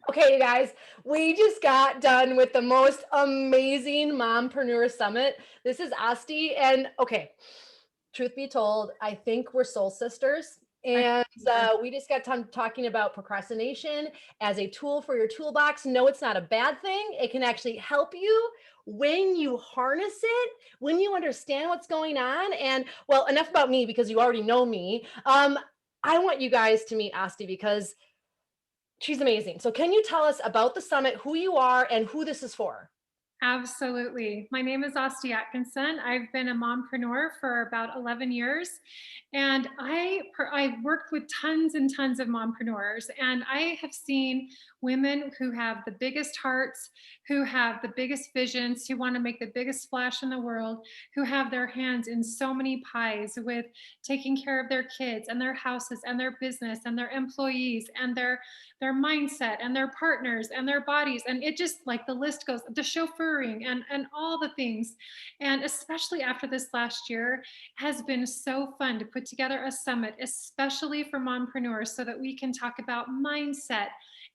Okay, you guys, we just got done with the most amazing Mompreneur Summit. This is Asti, and okay, truth be told, I think we're soul sisters. I And agree. we just got done talking about procrastination as a tool for your toolbox. No, it's not a bad thing. It can actually help you when you harness it, when you understand what's going on. And well, enough about me because you already know me. I want you guys to meet Asti because she's amazing. So can you tell us about the summit, who you are, and who this is for? Absolutely. My name is Asti Atkinson. I've been a mompreneur for about 11 years, and I've worked with tons and tons of mompreneurs, and I have seen women who have the biggest hearts, who have the biggest visions, who want to make the biggest splash in the world, who have their hands in so many pies with taking care of their kids and their houses and their business and their employees and their mindset and their partners and their bodies, and it just, like, the list goes, the chauffeuring and all the things. And especially after this last year has been so fun to put together a summit especially for mompreneurs so that we can talk about mindset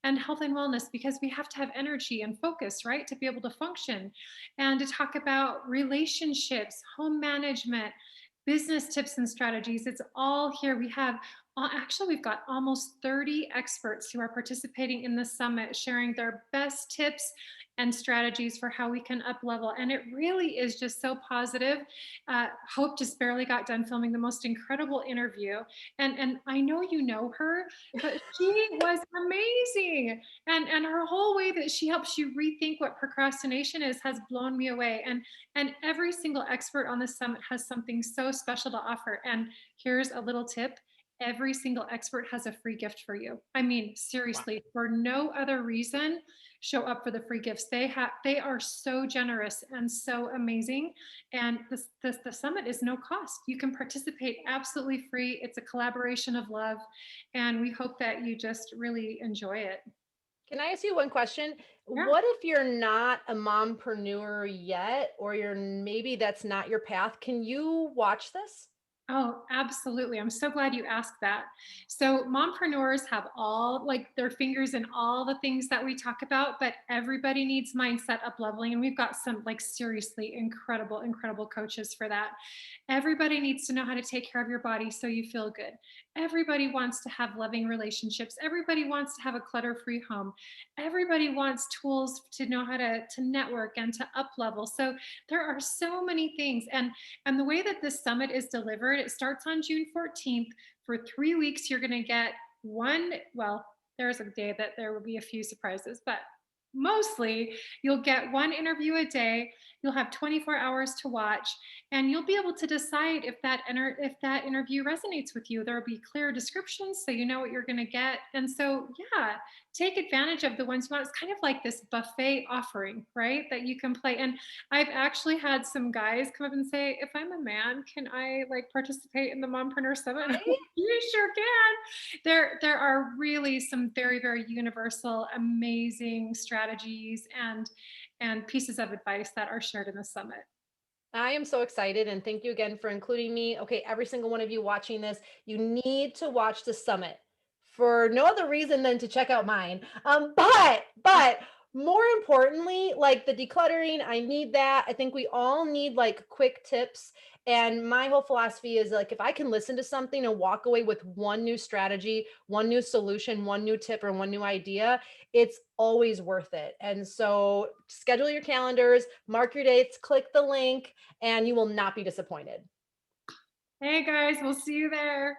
and health and wellness, because we have to have energy and focus, right, to be able to function, and to talk about relationships, home management, business tips and strategies. It's all here. Actually, we've got almost 30 experts who are participating in the summit, sharing their best tips and strategies for how we can up level. And it really is just so positive. Hope just barely got done filming the most incredible interview. And I know you know her, but she was amazing. And her whole way that she helps you rethink what procrastination is has blown me away. And every single expert on the summit has something so special to offer. And here's a little tip: every single expert has a free gift for you. I mean, Wow. seriously, for no other reason, show up for the free gifts. They are so generous and so amazing. And the summit is no cost. You can participate absolutely free. It's a collaboration of love, and we hope that you just really enjoy it. Can I ask you one question? Yeah. What if you're not a mompreneur yet, or you're maybe that's not your path? Can you watch this? Oh, absolutely. I'm so glad you asked that. So, mompreneurs have all, like, their fingers in all the things that we talk about, but everybody needs mindset up leveling. And we've got some, like, seriously incredible, incredible coaches for that. Everybody needs to know how to take care of your body so you feel good. Everybody wants to have loving relationships. Everybody wants to have a clutter free home. Everybody wants tools to know how to network and to up level. So, there are so many things. And the way that this summit is delivered, it starts on June 14th. For 3 weeks, you're going to get one, well, there's a day that there will be a few surprises, but mostly you'll get one interview a day. You'll have 24 hours to watch, and you'll be able to decide if if that interview resonates with you. There will be clear descriptions so you know what you're going to get. And so, yeah, take advantage of the ones you want. It's kind of like this buffet offering, right? That you can play. And I've actually had some guys come up and say, if I'm a man, can I, like, participate in the Mompreneur Summit? And I'm like, Right? you sure can. There are really some very, very universal, amazing strategies and pieces of advice that are shared in the summit. I am so excited and thank you again for including me. Okay, every single one of you watching this, you need to watch the summit for no other reason than to check out mine. But more importantly, like the decluttering, I need that. I think we all need like quick tips. And my whole philosophy is like if I can listen to something and walk away with one new strategy, one new solution, one new tip, or one new idea, it's always worth it. And so schedule your calendars, mark your dates, click the link, and you will not be disappointed. Hey guys, we'll see you there.